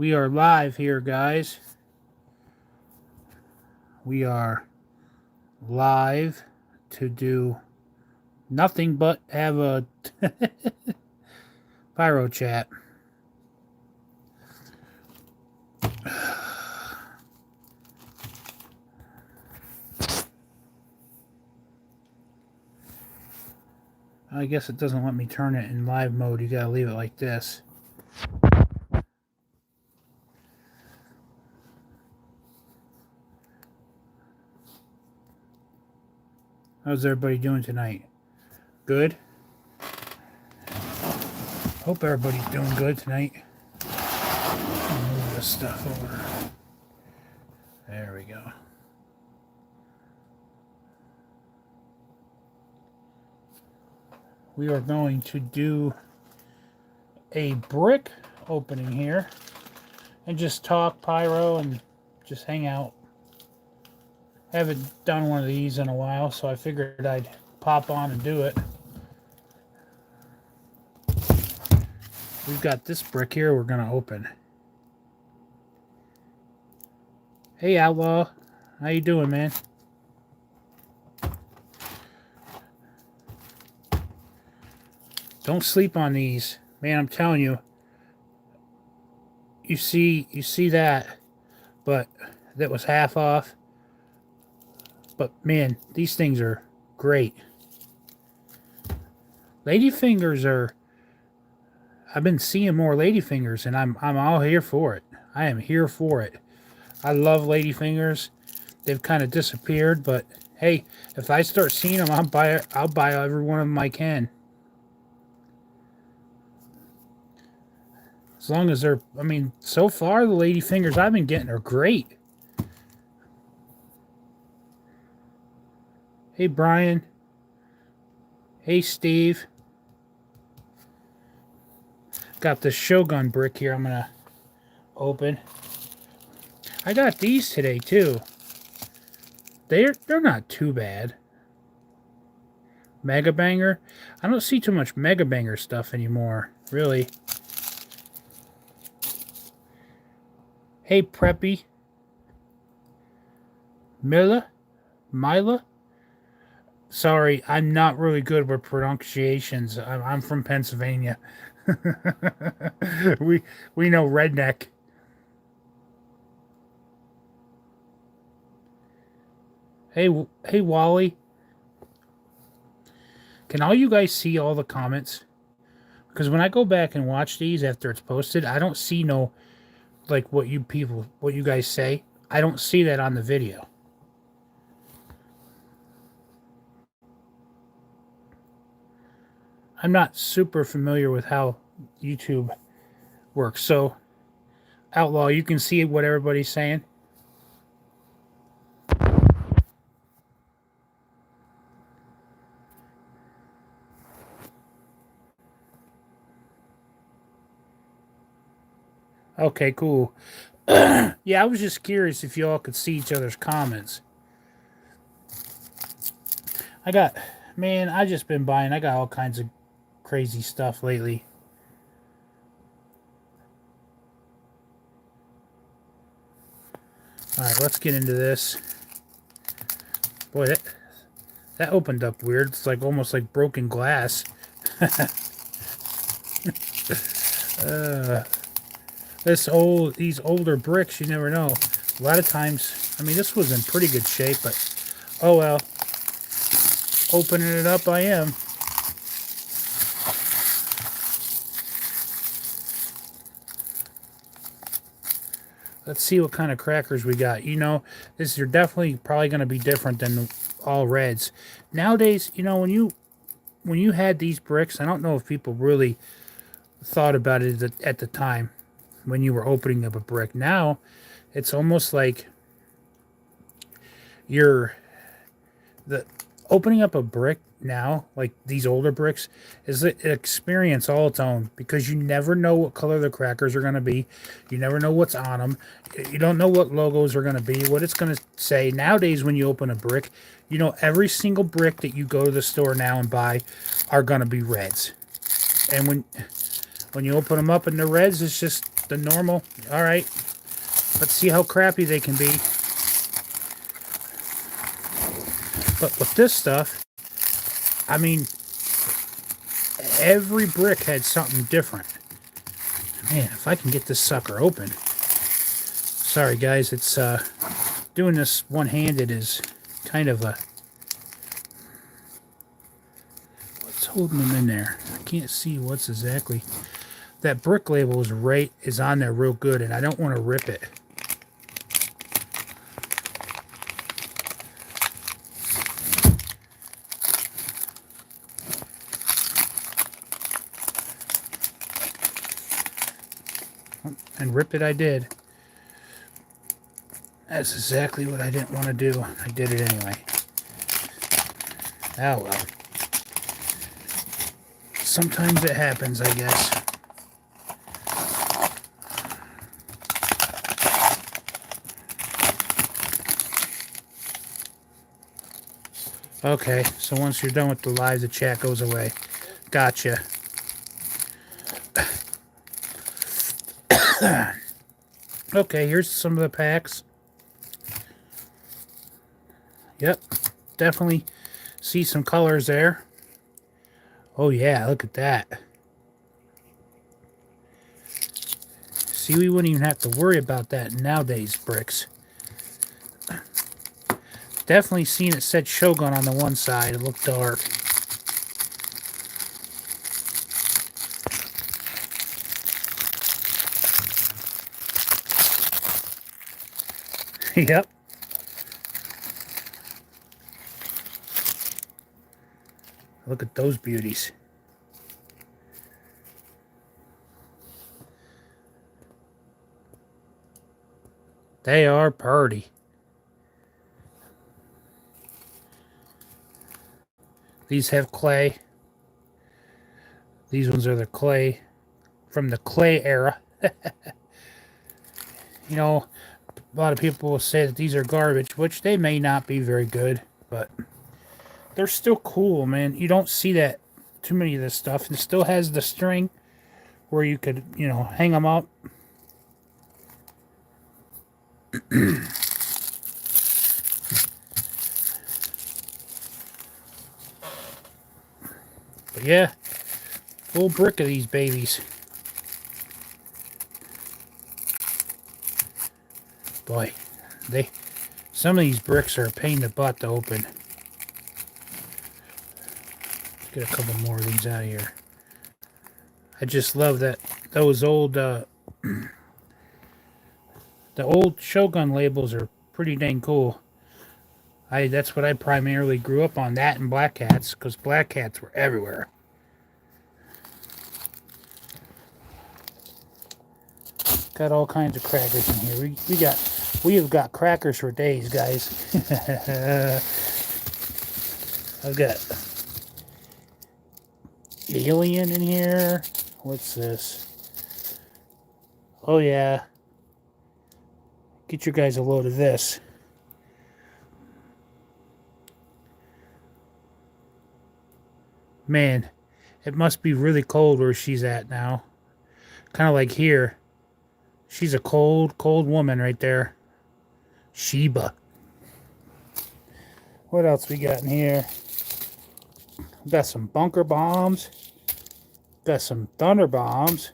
We are live here, guys. We are live to do nothing but have a pyro chat. I guess it doesn't let me turn it in live mode. You gotta leave it like this. How's everybody doing tonight? Good? Hope everybody's doing good tonight. Move this stuff over. There we go. We are going to do a brick opening here and just talk pyro and just hang out. Haven't done one of these in a while, so I figured I'd pop on and do it. We've got this brick here we're going to open. Hey, Outlaw. How you doing, man? Don't sleep on these. Man, I'm telling you. You see that, but that was half off. But man, these things are great. Ladyfingers are... I've been seeing more ladyfingers, and I'm all here for it. I am here for it. I love ladyfingers. They've kind of disappeared, but hey, if I start seeing them, I'll buy every one of them I can. As long as they're... I mean, so far the ladyfingers I've been getting are great. Hey, Brian. Hey, Steve. Got this Shogun brick here I'm going to open. I got these today, too. They're not too bad. Mega Banger. I don't see too much Mega Banger stuff anymore, really. Hey, Preppy. Mila? Sorry, I'm not really good with pronunciations. I'm from Pennsylvania. we know redneck. Hey Wally. Can all you guys see all the comments? Because when I go back and watch these after it's posted, I don't see no, like, what you guys say. I don't see that on the video. I'm not super familiar with how YouTube works. So, Outlaw, you can see what everybody's saying. Okay, cool. Yeah, I was just curious if y'all could see each other's comments. I just been buying. I got all kinds of crazy stuff lately. Alright, let's get into this. Boy, that opened up weird. It's like almost like broken glass. These older bricks, you never know. A lot of times, I mean, this was in pretty good shape, but oh well. Opening it up, I am. Let's see what kind of crackers we got. You know, these are definitely probably going to be different than all reds. Nowadays, you know, when you had these bricks, I don't know if people really thought about it at the time when you were opening up a brick. Now, it's almost like opening up a brick now, like these older bricks, is an experience all its own, because you never know what color the crackers are going to be. You never know what's on them. You don't know what logos are going to be, what it's going to say. Nowadays, when you open a brick, you know every single brick that you go to the store now and buy are going to be reds. And when you open them up and they're reds, it's just the normal. All right. Let's see how crappy they can be. But with this stuff, I mean, every brick had something different. Man, if I can get this sucker open. Sorry, guys. It's doing this one-handed is kind of a... What's holding them in there? I can't see what's exactly... That brick label is on there real good, and I don't want to rip it. And rip it I did. That's exactly what I didn't want to do. I did it anyway. Oh well. Sometimes it happens, I guess. Okay, so once you're done with the live, the chat goes away. Gotcha. Okay, here's some of the packs. Yep, definitely see some colors there. Oh yeah, look at that. See, we wouldn't even have to worry about that nowadays, bricks. Definitely seen it said Shogun on the one side. It looked dark. Yep. Look at those beauties. They are pretty. These have clay. These ones are the clay, from the clay era. You know, a lot of people will say that these are garbage, which they may not be very good, but they're still cool, man. You don't see that too many of this stuff. It still has the string where you could, you know, hang them up. But yeah, full brick of these babies. Boy, some of these bricks are a pain in the butt to open. Let's get a couple more of these out of here. I just love that those old the old Shogun labels are pretty dang cool. That's what I primarily grew up on, that and black cats, because black cats were everywhere. Got all kinds of crackers in here. We have got crackers for days, guys. I've got alien in here. What's this? Oh yeah. Get you guys a load of this. Man, it must be really cold where she's at now. Kind of like here. She's a cold, cold woman right there. Sheba. What else we got in here? We got some bunker bombs. Got some thunder bombs.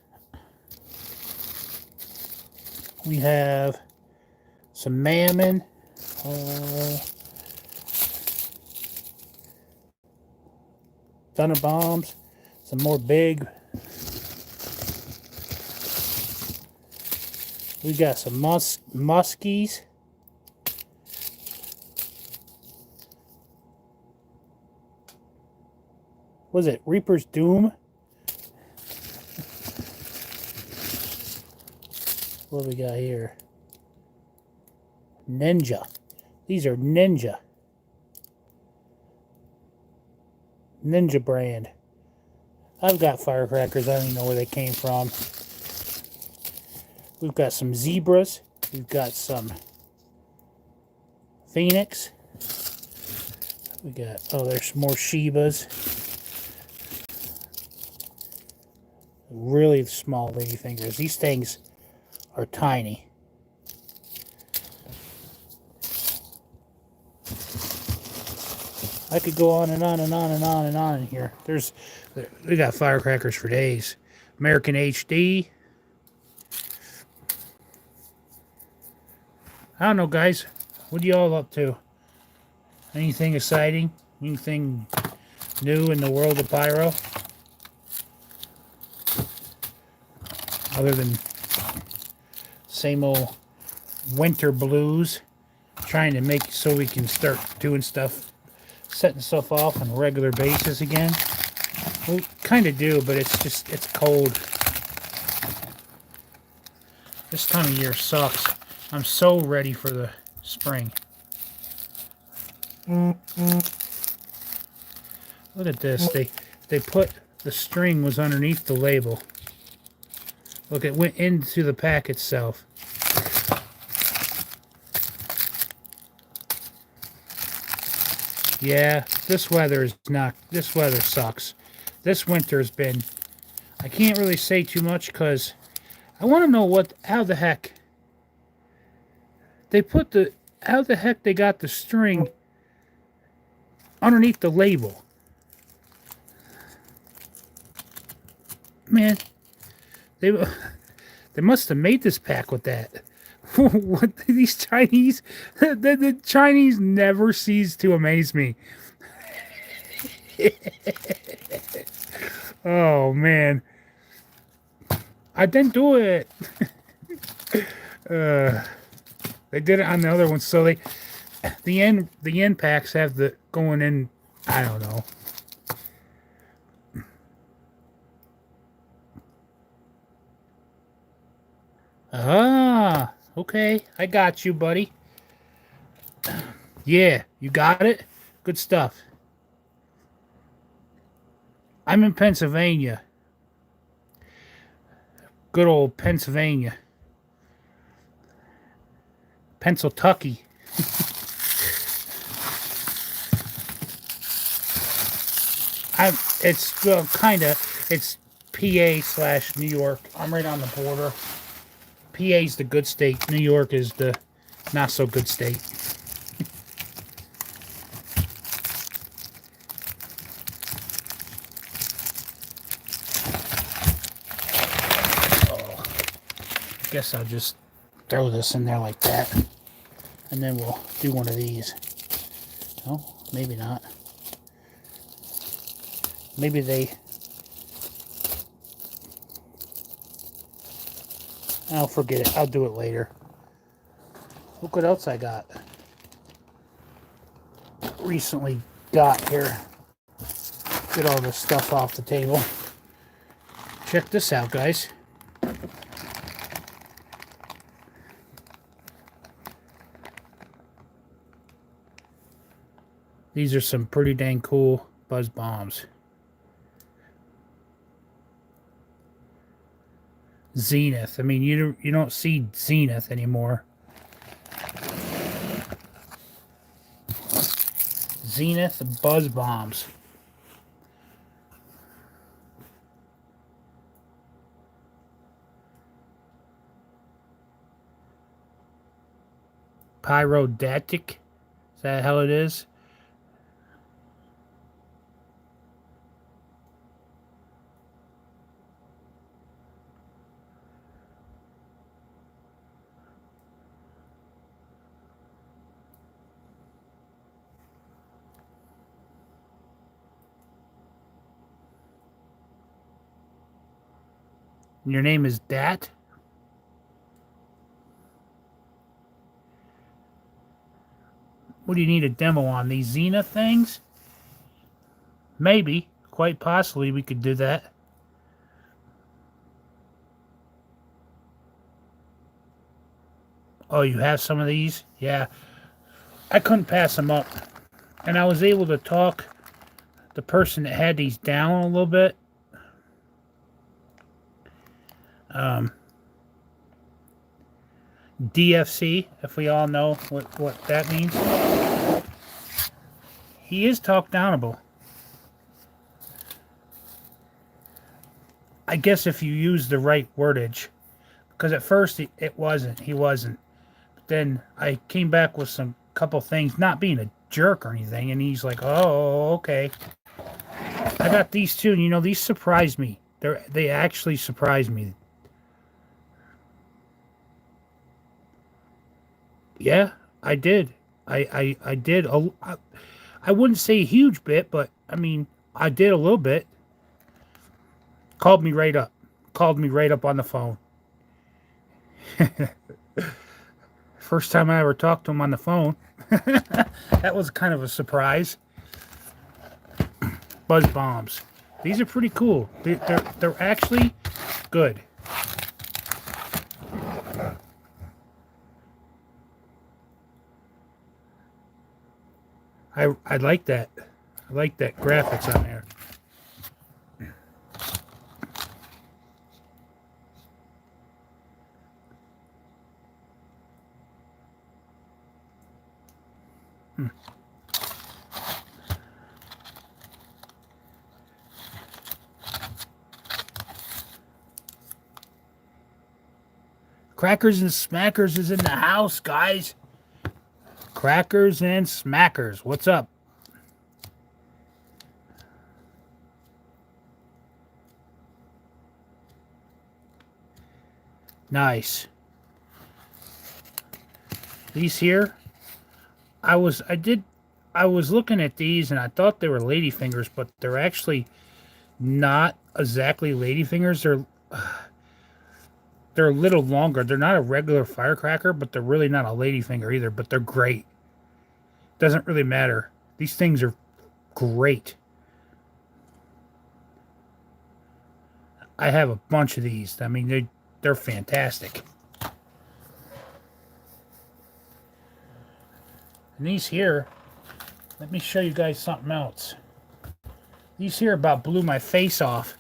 We have some mammon. Thunder bombs. Some more big. We got some muskies. Was it Reaper's Doom? What do we got here? Ninja. These are Ninja. Ninja brand. I've got firecrackers. I don't even know where they came from. We've got some zebras. We've got some phoenix. We got, oh, there's more Shebas. Really small ladyfingers. These things are tiny. I could go on and on and on and on and on in here. We got firecrackers for days. American HD. I don't know, guys. What are you all up to? Anything exciting? Anything new in the world of pyro? Other than same old winter blues. Trying to make so we can start doing stuff, setting stuff off on a regular basis again. We kind of do, but it's cold. This time of year sucks. I'm so ready for the spring. Look at this. They put the string was underneath the label. Look, it went into the pack itself. Yeah, this weather sucks. This winter's been, I can't really say too much because I want to know how the heck they got the string underneath the label. Man, they must have made this pack with that. What these Chinese, the Chinese never cease to amaze me. Oh man, I didn't do it. They did it on the other one, so the end packs have the going in. I don't know. Ah, okay, I got you, buddy. Yeah, you got it. Good stuff. I'm in Pennsylvania. Good old Pennsylvania. Pennsyltucky. It's PA/New York. I'm right on the border. PA's the good state. New York is the not so good state. I guess I'll just throw this in there like that. And then we'll do one of these. Oh, maybe not. Maybe they... I'll forget it. I'll do it later. Look what else I got. Recently got here. Get all this stuff off the table. Check this out, guys. These are some pretty dang cool buzz bombs. Zenith. I mean, you don't see Zenith anymore. Zenith buzz bombs. Pyrodactic. Is that how it is? Your name is Dat? What do you need a demo on? These Zenith things? Maybe. Quite possibly we could do that. Oh, you have some of these? Yeah. I couldn't pass them up. And I was able to talk the person that had these down a little bit. DFC, if we all know what that means. He is talk downable. I guess if you use the right wordage. Because at first it wasn't. He wasn't. But then I came back with some couple things, not being a jerk or anything, and he's like, "Oh, okay." I got these too, and these surprised me. They actually surprised me. Yeah, I did. I did. I wouldn't say a huge bit, but I mean, I did a little bit. Called me right up. Called me right up on the phone. First time I ever talked to him on the phone. That was kind of a surprise. Buzz bombs. These are pretty cool. They're actually good. I like that. I like that graphics on there. Crackers and Smackers is in the house, guys. Crackers and Smackers. What's up? Nice. These here, I was looking at these and I thought they were ladyfingers, but they're actually not exactly ladyfingers. They're a little longer. They're not a regular firecracker, but they're really not a ladyfinger either, but they're great. Doesn't really matter. These things are great. I have a bunch of these. I mean, they're fantastic. And these here, let me show you guys something else. These here about blew my face off.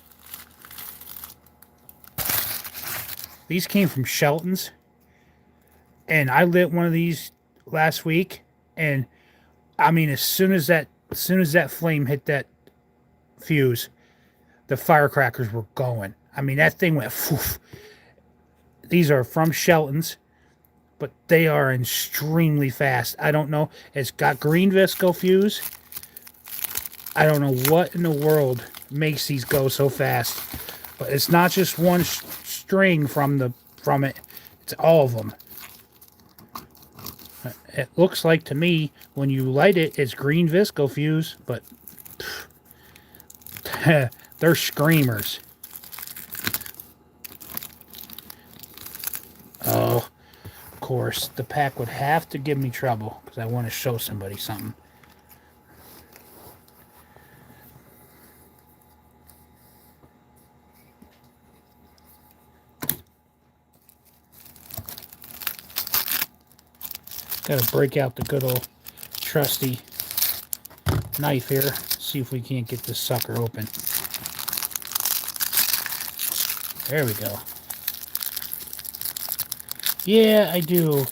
These came from Shelton's. And I lit one of these last week. And I mean, as soon as that flame hit that fuse, the firecrackers were going. I mean, that thing went poof. These are from Shelton's, but they are extremely fast. I don't know. It's got green visco fuse. I don't know what in the world makes these go so fast. But it's not just one string from it. It's all of them. It looks like to me, when you light it, it's green visco fuse, but they're screamers. Oh, of course, the pack would have to give me trouble because I want to show somebody something. Got to break out the good old trusty knife here. See if we can't get this sucker open. There we go. Yeah, I do.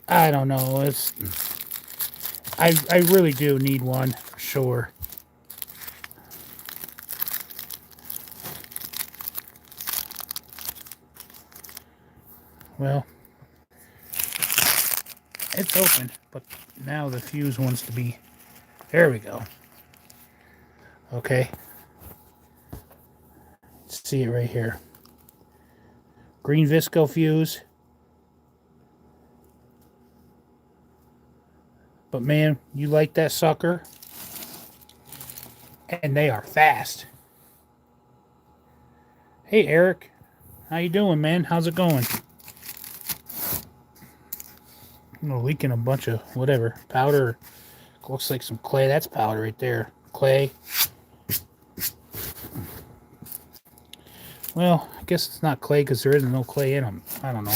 I don't know. I really do need one for sure. Well, it's open, but now the fuse wants to be... There we go. Okay. Let's see it right here. Green visco fuse. But man, you like that sucker? And they are fast. Hey Eric, how you doing, man? How's it going? I'm leaking a bunch of whatever powder. Looks like some clay. That's powder right there. Clay. Well, I guess it's not clay because there isn't no clay in them. I don't know.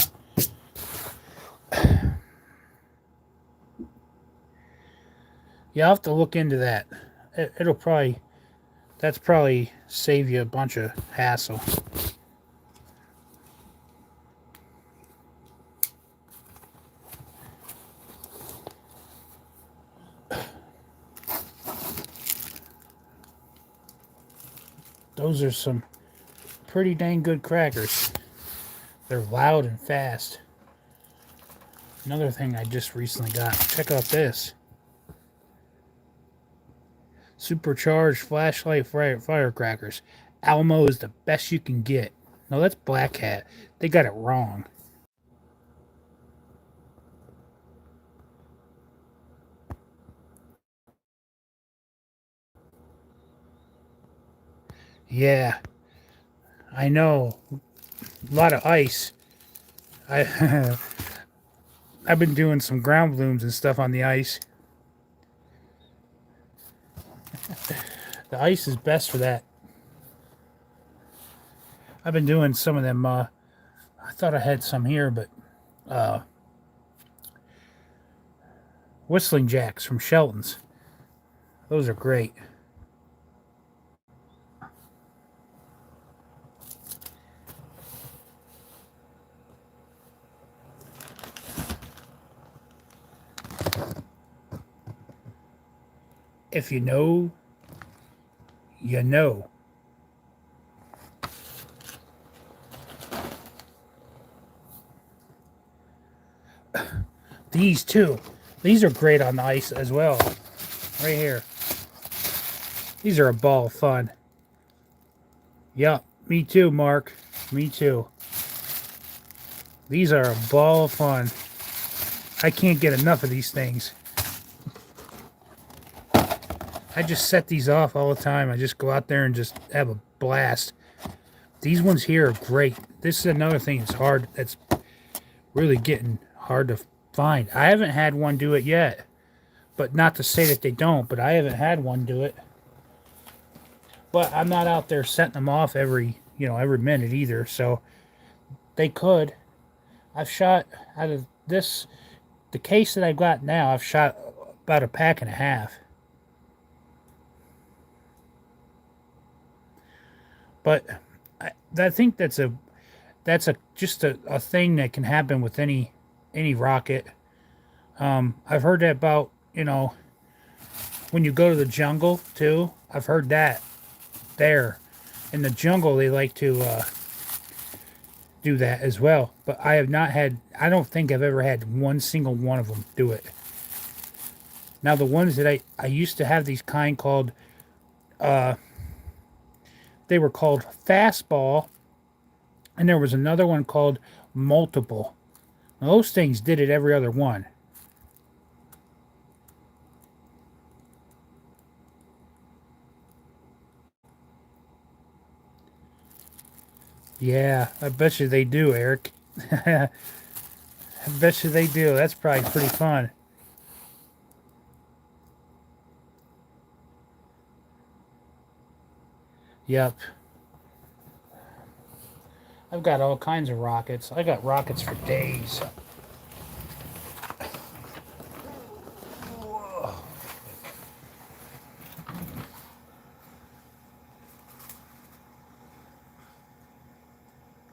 Yeah, I'll have to look into that. It'll probably... That's probably save you a bunch of hassle. Those are some pretty dang good crackers. They're loud and fast. Another thing I just recently got. Check out this. Supercharged flashlight firecrackers. Alamo is the best you can get. No, that's Black Hat. They got it wrong. Yeah, I know. A lot of ice. I I've been doing some ground blooms and stuff on the ice. The ice is best for that. I've been doing some of them. I thought I had some here, but Whistling Jacks from Shelton's. Those are great. If you know, you know. These too. These are great on the ice as well. Right here. These are a ball of fun. Yep, me too, Mark. Me too. These are a ball of fun. I can't get enough of these things. I just set these off all the time. I just go out there and just have a blast. These ones here are great. This is another thing that's hard. That's really getting hard to find. I haven't had one do it yet. But not to say that they don't, but I haven't had one do it. But I'm not out there setting them off every minute either. So they could. I've shot out of this, the case that I've got now, I've shot about a pack and a half. But I think that's just a thing that can happen with any rocket. I've heard that about, when you go to the jungle too. I've heard that there. In the jungle they like to do that as well. But I don't think I've ever had one single one of them do it. Now the ones that I used to have these kind called, they were called fastball, and there was another one called multiple. Now, those things did it every other one. Yeah, I bet you they do, Eric. I bet you they do. That's probably pretty fun. Yep. I've got all kinds of rockets. I got rockets for days.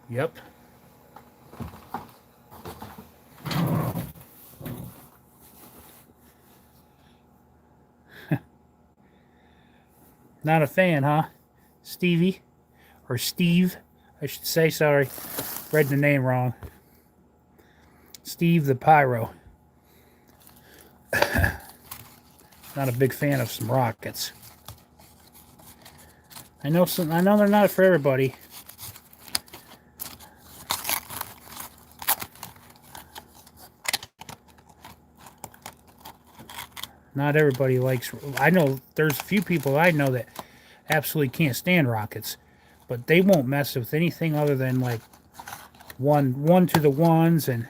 Yep. Not a fan, huh? Stevie? Or Steve, I should say, sorry. Read the name wrong. Steve the Pyro. Not a big fan of some rockets. I know they're not for everybody. Not everybody likes... I know there's a few people I know that absolutely can't stand rockets. But they won't mess with anything other than, like, one to the ones and...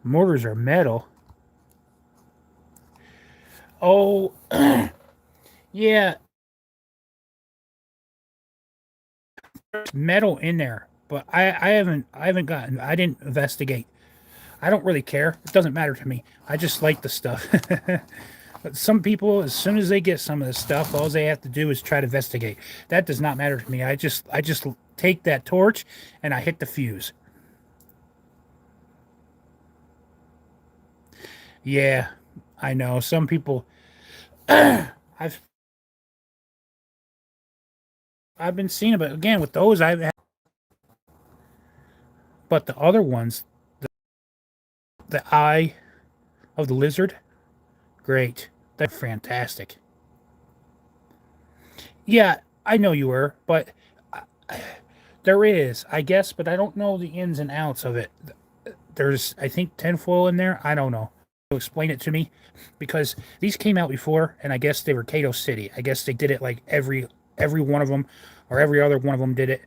Mortars are metal. Oh, yeah. There's metal in there, but I didn't investigate. I don't really care. It doesn't matter to me. I just like the stuff. But some people, as soon as they get some of this stuff, all they have to do is try to investigate. That does not matter to me. I just take that torch and I hit the fuse. Yeah, I know. Some people I've I've been seeing it, but again with those I've had, but the other ones, the eye of the lizard, great. They're fantastic. Yeah, I know you were, but there is, I guess, but I don't know the ins and outs of it. There's, I think, tinfoil in there. I don't know. Explain it to me, because these came out before, and I guess they were Kato City. I guess they did it like every one of them, or every other one of them did it.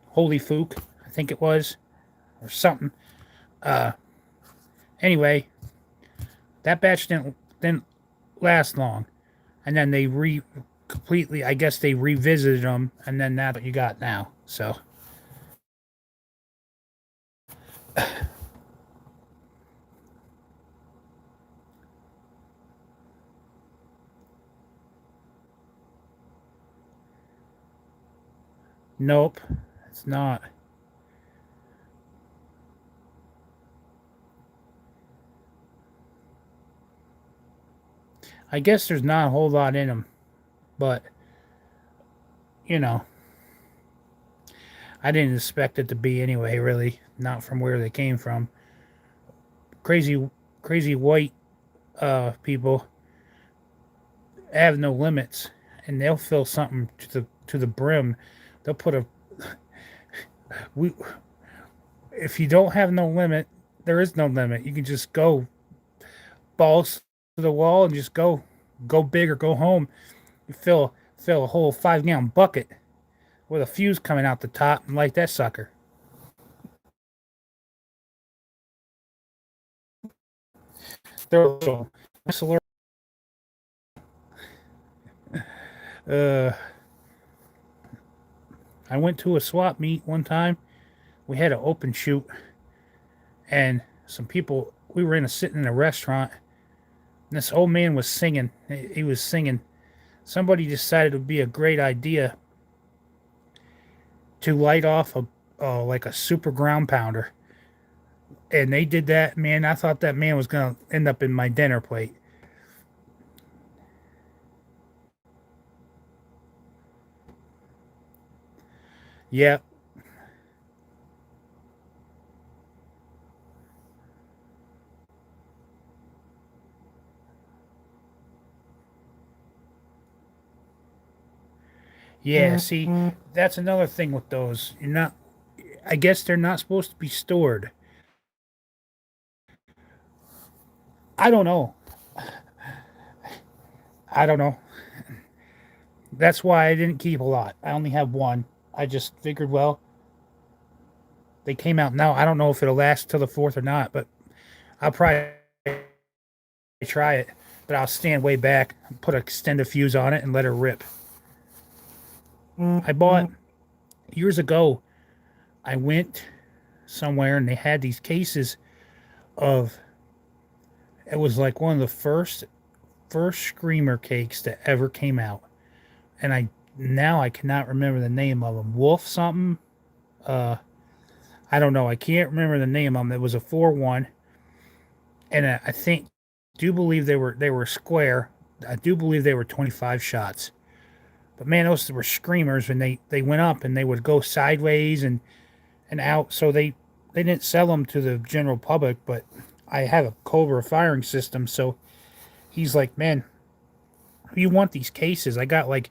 Holy Fook, I think it was, or something. Anyway, that batch didn't last long, and then they completely. I guess they revisited them, and then that's what you got now. So nope, it's not. I guess there's not a whole lot in them, but you know, I didn't expect it to be anyway. Really, not from where they came from. Crazy, crazy white people have no limits, and they'll fill something to the brim. They'll put a we. If you don't have no limit, there is no limit. You can just go balls to the wall and just go big or go home. You fill a whole 5 gallon bucket with a fuse coming out the top and light that sucker. They're a little uh, I went to a swap meet one time. We had an open shoot, and some people. We were sitting in a restaurant, and this old man was singing. He was singing. Somebody decided it would be a great idea to light off a like a super ground pounder, and they did that. Man, I thought that man was gonna end up in my dinner plate. Yeah, yeah. See, that's another thing with those. You're not. I guess they're not supposed to be stored. I don't know. I don't know. That's why I didn't keep a lot. I only have one. I just figured, well, they came out now. I don't know if it'll last till the fourth or not, but I'll probably try it. But I'll stand way back, put an extended fuse on it, and let it rip. I bought years ago. I went somewhere and they had these cases of. It was like one of the first screamer cakes that ever came out, and I cannot remember the name of them. Wolf something. Uh, I don't know. I can't remember the name of them. It was a 4-1, and I think do believe they were square. I do believe they were 25 shots. But man, those were screamers, and they went up and they would go sideways and out. So they didn't sell them to the general public, but I have a Cobra firing system, so he's like, man, if you want these cases, I got like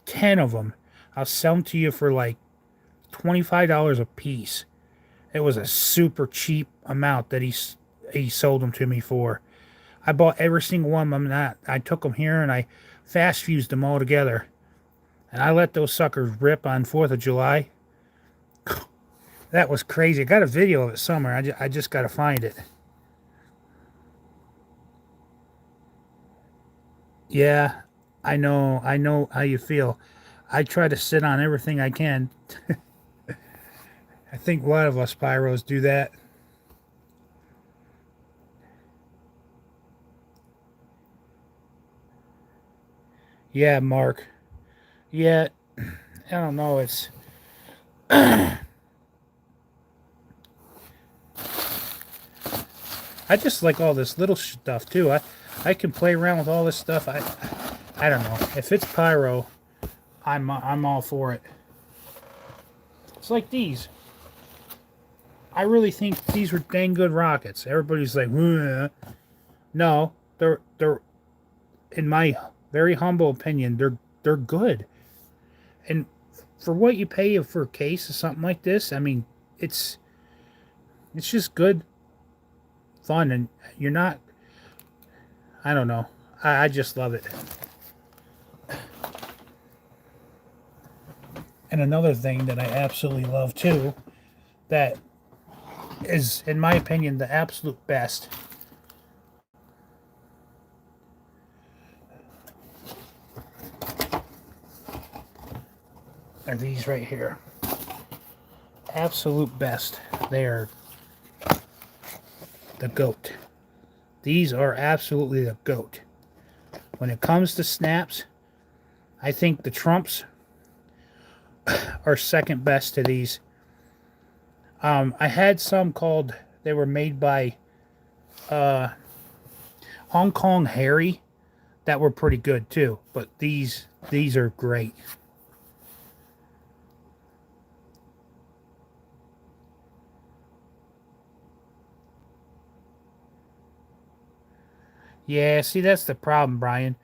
10 of them. I'll sell them to you for like $25 a piece. It was a super cheap amount that he sold them to me for. I bought every single one of them. And I took them here and I fast fused them all together. And I let those suckers rip on 4th of July. That was crazy. I got a video of it somewhere. I just got to find it. Yeah, I know how you feel. I try to sit on everything I can. I think a lot of us pyros do that. Yeah, Mark. Yeah, I don't know. I just like all this little stuff too. I can play around with all this stuff. I don't know. If it's pyro, I'm all for it. It's like these. I really think these were dang good rockets. Everybody's like, "Ugh." No, they're in my very humble opinion, they're good. And for what you pay for a case of something like this, I mean, it's just good fun, and you're not. I don't know. I just love it. And another thing that I absolutely love too, that is, in my opinion, the absolute best. Are these right here. Absolute best. They are the GOAT. These are absolutely the GOAT. When it comes to snaps, I think the Trumps are second best to these. I had some called, they were made by Hong Kong Harry that were pretty good too. But these are great. Yeah, see, that's the problem, Brian.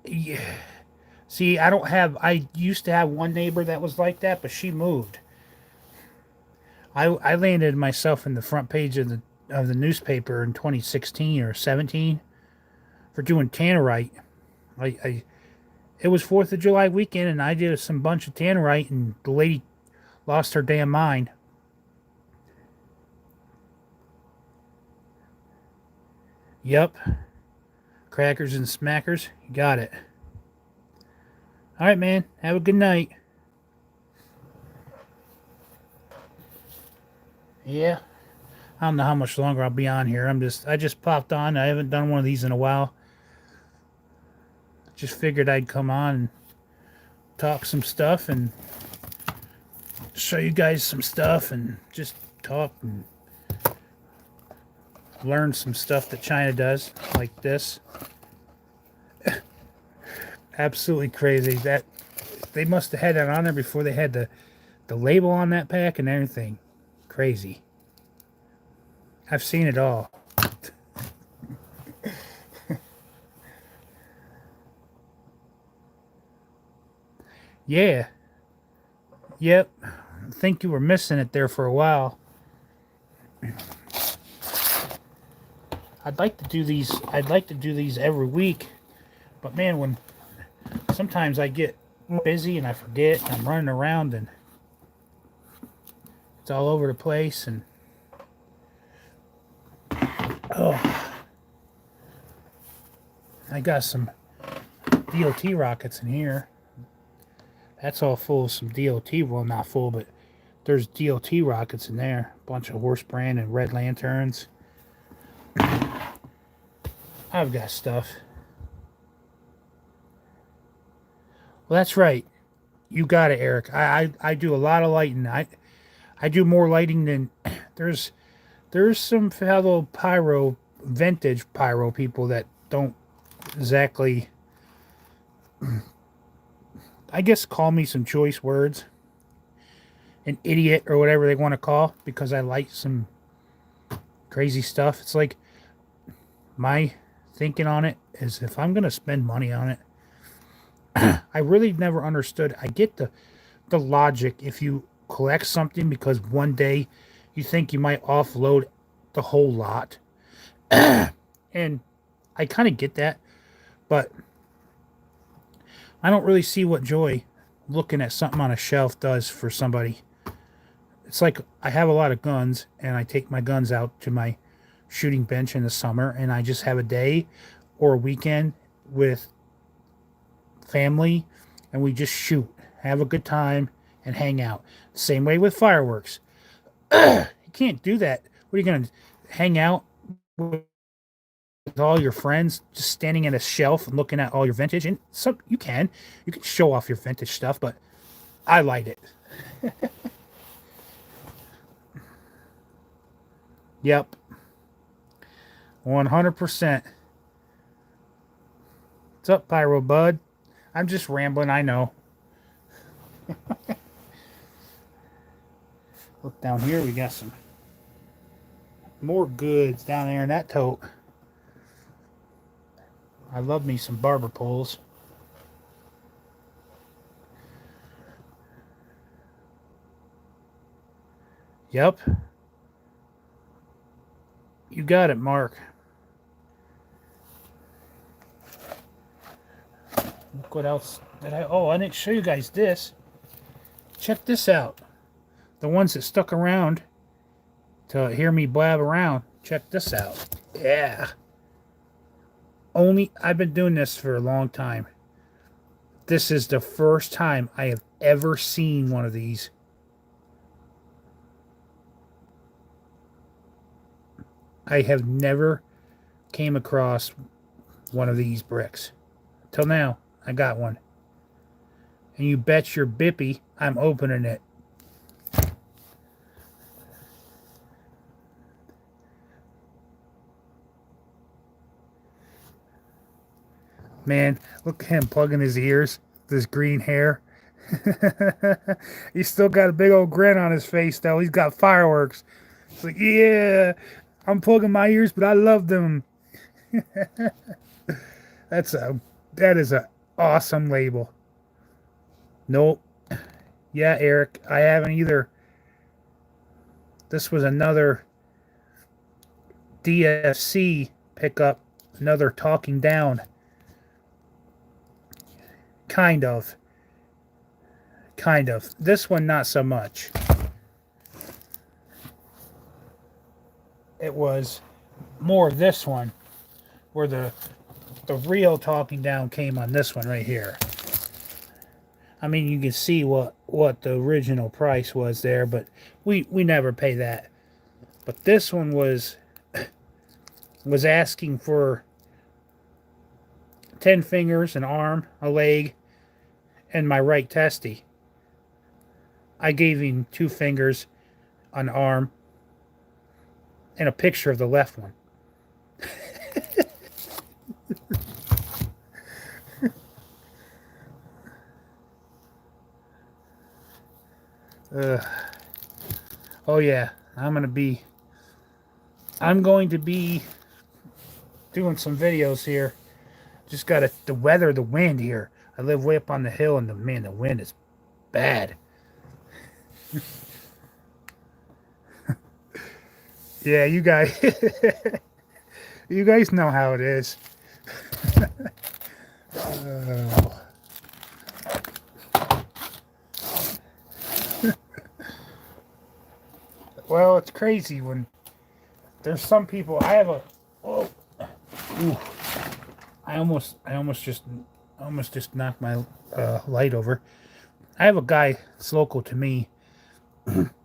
Yeah. See, I used to have one neighbor that was like that, but she moved. I landed myself in the front page of the newspaper in 2016 or 17 for doing tannerite. I It was 4th of July weekend, and I did some bunch of tannerite, and the lady lost her damn mind. Yep. Crackers and smackers. You got it. All right, man. Have a good night. Yeah. I don't know how much longer I'll be on here. I just popped on. I haven't done one of these in a while. Just figured I'd come on and talk some stuff and show you guys some stuff and just talk and learn some stuff that China does, like this. Absolutely crazy. That they must have had that on there before they had the label on that pack and everything. Crazy. I've seen it all. Yeah. Yep. I think you were missing it there for a while. I'd like to do these. I'd like to do these every week, but man, when sometimes I get busy and I forget, and I'm running around and it's all over the place, and oh, I got some DOT rockets in here. That's all full of some DOT. Well, not full, but there's DOT rockets in there. A bunch of horse brand and red lanterns. I've got stuff. Well, that's right. You got it, Eric. I do a lot of lighting. I do more lighting than there's some fellow pyro vintage pyro people that don't exactly, I guess, call me some choice words, an idiot or whatever they want to call, because I light some crazy stuff. It's like my thinking on it is, if I'm gonna spend money on it, I really never understood. I get the logic if you collect something because one day you think you might offload the whole lot. And I kind of get that, but I don't really see what joy looking at something on a shelf does for somebody. It's like I have a lot of guns and I take my guns out to my shooting bench in the summer and I just have a day or a weekend with family and we just shoot, have a good time, and hang out. Same way with fireworks. You can't do that. What are you going to hang out with all your friends just standing at a shelf and looking at all your vintage? And some you can show off your vintage stuff, but I light it. Yep. 100%. What's up, Pyro Bud? I'm just rambling, I know. Look down here, we got some more goods down there in that tote. I love me some barber poles. Yep. You got it, Mark. Look what else did I... Oh, I didn't show you guys this. Check this out. The ones that stuck around to hear me blab around. Check this out. Yeah. I've been doing this for a long time. This is the first time I have ever seen one of these. I have never came across one of these bricks. Till now, I got one. And you bet your bippy I'm opening it. Man, look at him plugging his ears with his green hair. He's still got a big old grin on his face, though. He's got fireworks. It's like, yeah, I'm plugging my ears, but I love them. That is a awesome label. Nope. Yeah, Eric, I haven't either. This was another DFC pickup, another talking down. Kind of. This one, not so much. It was more this one, where the real talking down came on this one right here. I mean, you can see what the original price was there, but we never pay that. But this one was asking for 10 fingers, an arm, a leg, and my right testy. I gave him 2 fingers, an arm, and a picture of the left one. Oh yeah, I'm going to be doing some videos here. Just got the weather, the wind here. I live way up on the hill, and the wind is bad. Yeah, you guys, you guys know how it is. Well, it's crazy when there's some people. I have a. Oh, ooh, I almost just knocked my light over. I have a guy that's local to me.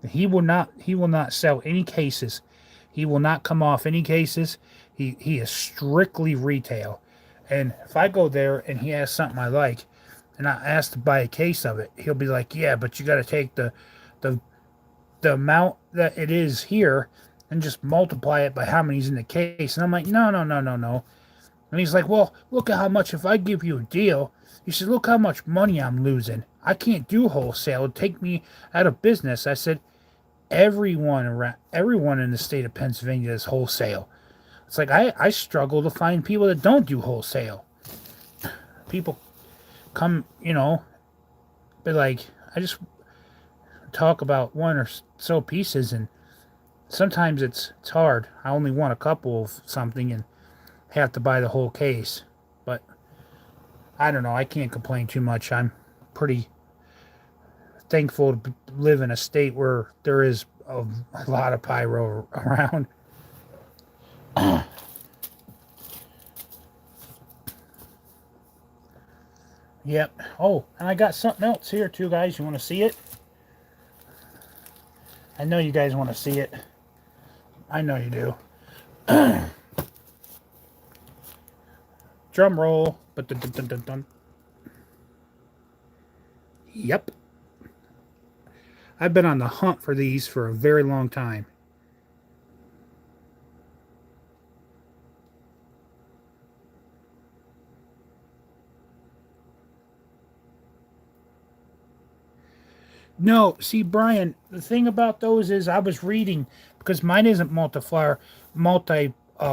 He will not sell any cases. He will not come off any cases. He is strictly retail. And if I go there and he has something I like, and I ask to buy a case of it, he'll be like, "Yeah, but you got to take the amount that it is here and just multiply it by how many's in the case." And I'm like, no. And he's like, "Well, look at how much, if I give you a deal," he said, "look how much money I'm losing. I can't do wholesale. It'd take me out of business." I said, everyone in the state of Pennsylvania is wholesale. It's like, I struggle to find people that don't do wholesale. People come, but like, I just talk about one or so pieces, and sometimes it's hard. I only want a couple of something and have to buy the whole case. But I don't know. I can't complain too much. I'm pretty thankful to live in a state where there is a lot of pyro around. Yep. Oh, and I got something else here too, guys. You want to see it? I know you guys want to see it. I know you do. Drum roll. Dun. Yep. I've been on the hunt for these for a very long time. No, see, Brian, the thing about those is I was reading because mine isn't multi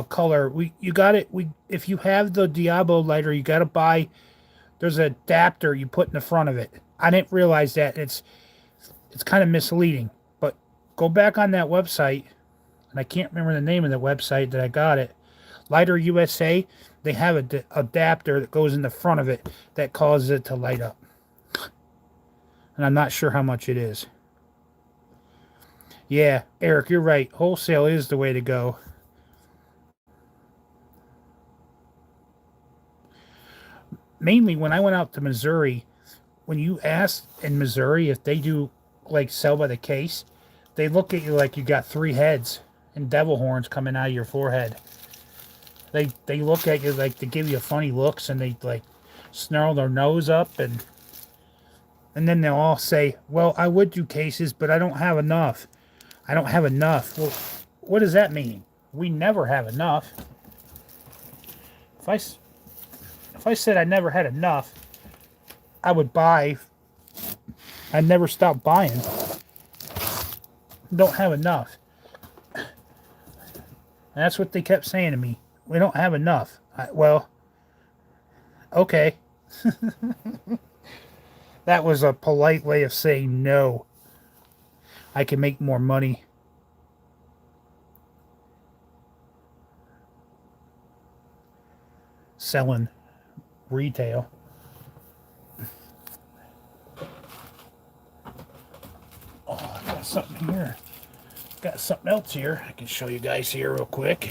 color. You got it. We if you have the Diablo lighter, you got to buy. There's an adapter you put in the front of it. I didn't realize that. It's kind of misleading. But go back on that website, and I can't remember the name of the website that I got it. Lighter USA. They have an adapter that goes in the front of it that causes it to light up. And I'm not sure how much it is. Yeah, Eric, you're right. Wholesale is the way to go. Mainly when I went out to Missouri, when you ask in Missouri if they do like sell by the case, they look at you like you got three heads and devil horns coming out of your forehead. They look at you like to give you funny looks, and they like snarl their nose up, and then they'll all say, "Well, I would do cases, but I don't have enough. I don't have enough." Well, what does that mean? We never have enough. If I said I never had enough, I would buy. I'd never stop buying. Don't have enough. And that's what they kept saying to me. We don't have enough. Well, okay. That was a polite way of saying no. I can make more money. Selling retail. Oh, I got something here. Got something else here. I can show you guys here real quick.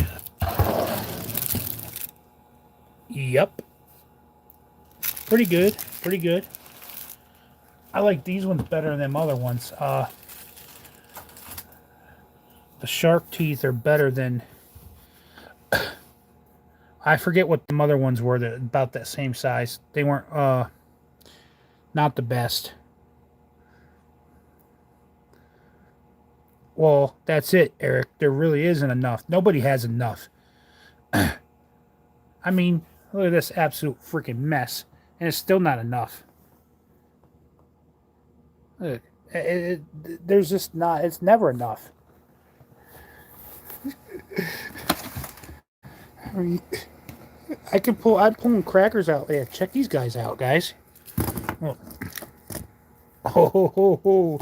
Yep. Pretty good. Pretty good. I like these ones better than them other ones. The shark teeth are better than... I forget what the other ones were that about that same size. They weren't not the best. Well, that's it, Eric. There really isn't enough. Nobody has enough. I mean, look at this absolute freaking mess. And it's still not enough. Look, there's just not, it's never enough. I'm pulling crackers out there. Check these guys out, guys. Oh, ho.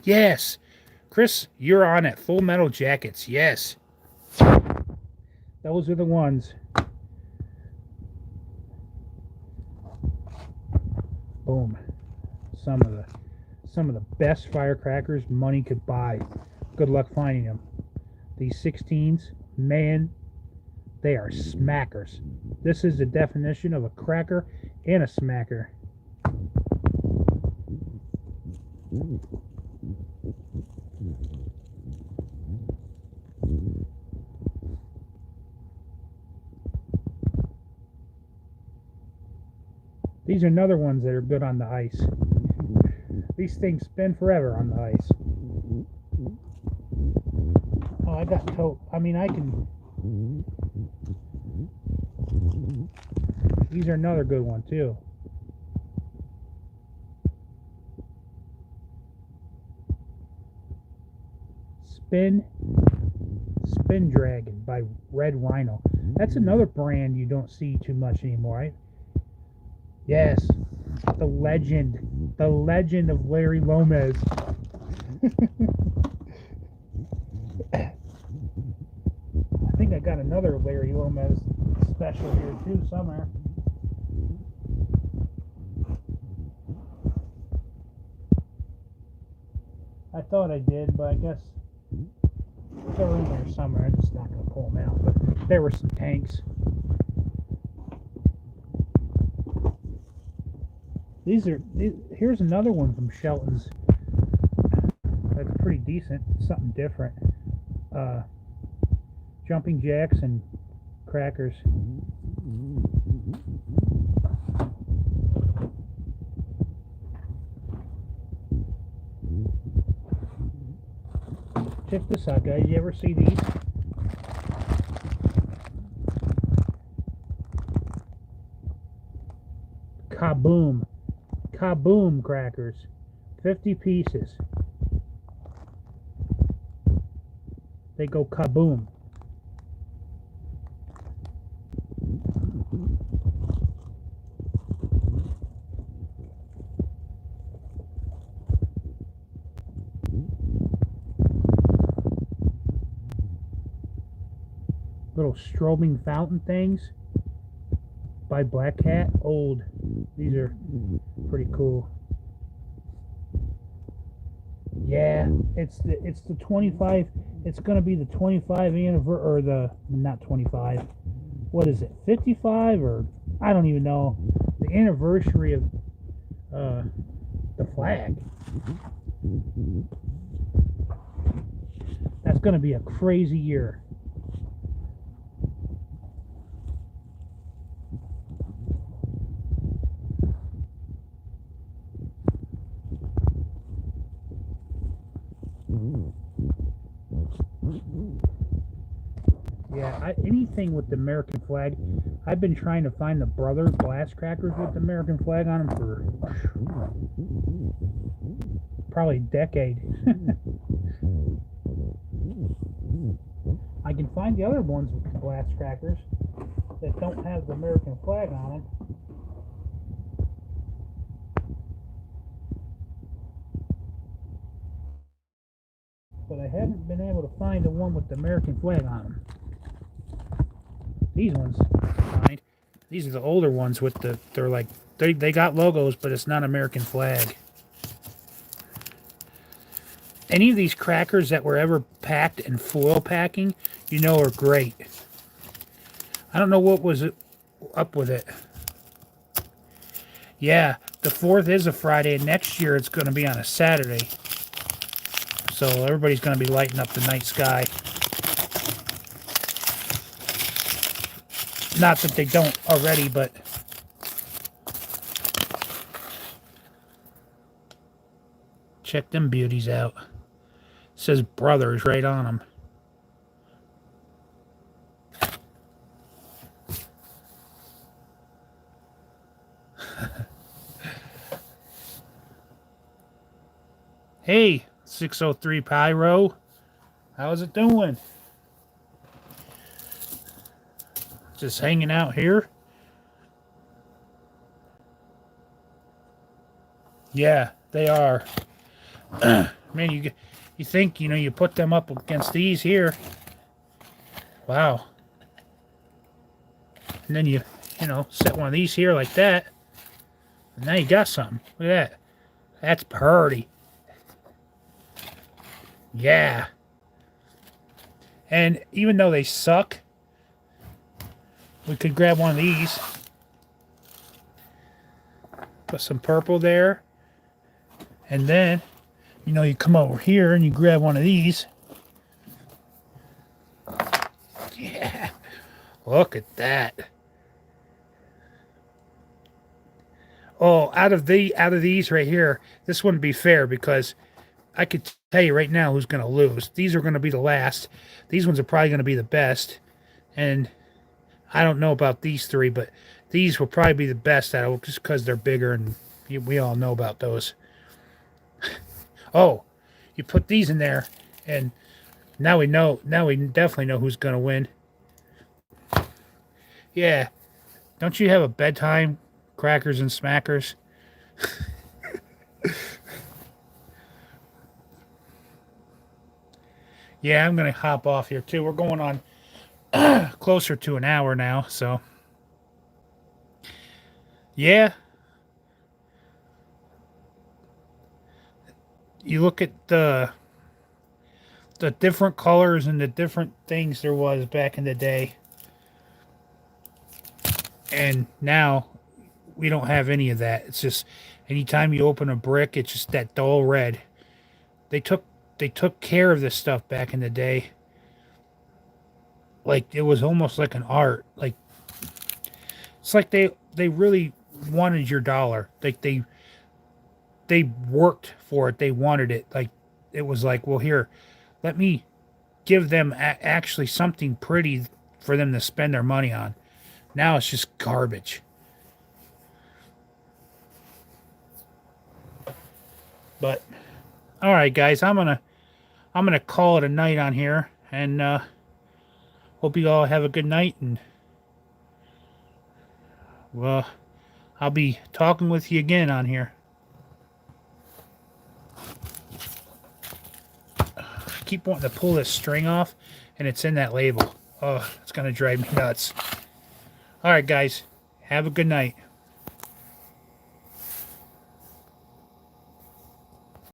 Yes. Chris, you're on it. Full Metal Jackets. Yes. Those are the ones. Boom. Some of the best firecrackers money could buy. Good luck finding them. These 16s, man, they are smackers. This is the definition of a cracker and a smacker. These are another ones that are good on the ice. These things spin forever on the ice. Oh, I got tote. I mean, I can... These are another good one, too. Spin Dragon by Red Rhino. That's another brand you don't see too much anymore, right? Yes, the legend of Larry Lomez. I think I got another Larry Lomez special here too somewhere. I thought I did, but I guess they're in there somewhere. I'm just not going to pull them out. But there were some tanks. Here's another one from Shelton's. That's pretty decent. Something different. Jumping jacks and crackers. Check this out, guys. You ever see these? Kaboom. Kaboom crackers. 50 pieces. They go kaboom. Little strobing fountain things by Black Cat. Old. These are pretty cool. Yeah, it's the 25. It's gonna be the 25 anniversary, or the not 25. What is it? 55, or I don't even know. The anniversary of the flag. That's gonna be a crazy year. Yeah, anything with the American flag. I've been trying to find the Brothers glass crackers with the American flag on them for probably a decade. I can find the other ones with the glass crackers that don't have the American flag on them. But I haven't been able to find the one with the American flag on them. These ones, these are the older ones with the, they're like, they got logos, but it's not American flag. Any of these crackers that were ever packed in foil packing, you know, are great. I don't know what was up with it. Yeah, the 4th is a Friday, and next year it's going to be on a Saturday. So everybody's going to be lighting up the night sky. Not that they don't already, but check them beauties out. It says Brothers right on them. Hey, 603 Pyro. How's it doing? Just hanging out here. Yeah, they are. Man, you think, you know, you put them up against these here. Wow. And then you know, set one of these here like that. And now you got something. Look at that. That's pretty. Yeah. And even though they suck, we could grab one of these. Put some purple there. And then, you know, you come over here and you grab one of these. Yeah. Look at that. Oh, out of these right here, this wouldn't be fair because I could tell you right now who's going to lose. These are going to be the last. These ones are probably going to be the best. And I don't know about these three, but these will probably be the best out of just because they're bigger, and we all know about those. Oh, you put these in there, and now we know. Now we definitely know who's going to win. Yeah. Don't you have a bedtime, crackers and smackers? Yeah, I'm going to hop off here, too. We're going on closer to an hour now, so. Yeah. You look at the different colors and the different things there was back in the day. And now we don't have any of that. It's just anytime you open a brick, it's just that dull red. They took care of this stuff back in the day. Like it was almost like an art. Like it's like they really wanted your dollar. Like they worked for it. They wanted it. Like it was like, well, here, let me give them actually something pretty for them to spend their money on. Now it's just garbage. But all right, guys, I'm gonna call it a night on here, and hope you all have a good night. And well, I'll be talking with you again on here. I keep wanting to pull this string off, and it's in that label. Oh, it's gonna drive me nuts. All right, guys, have a good night.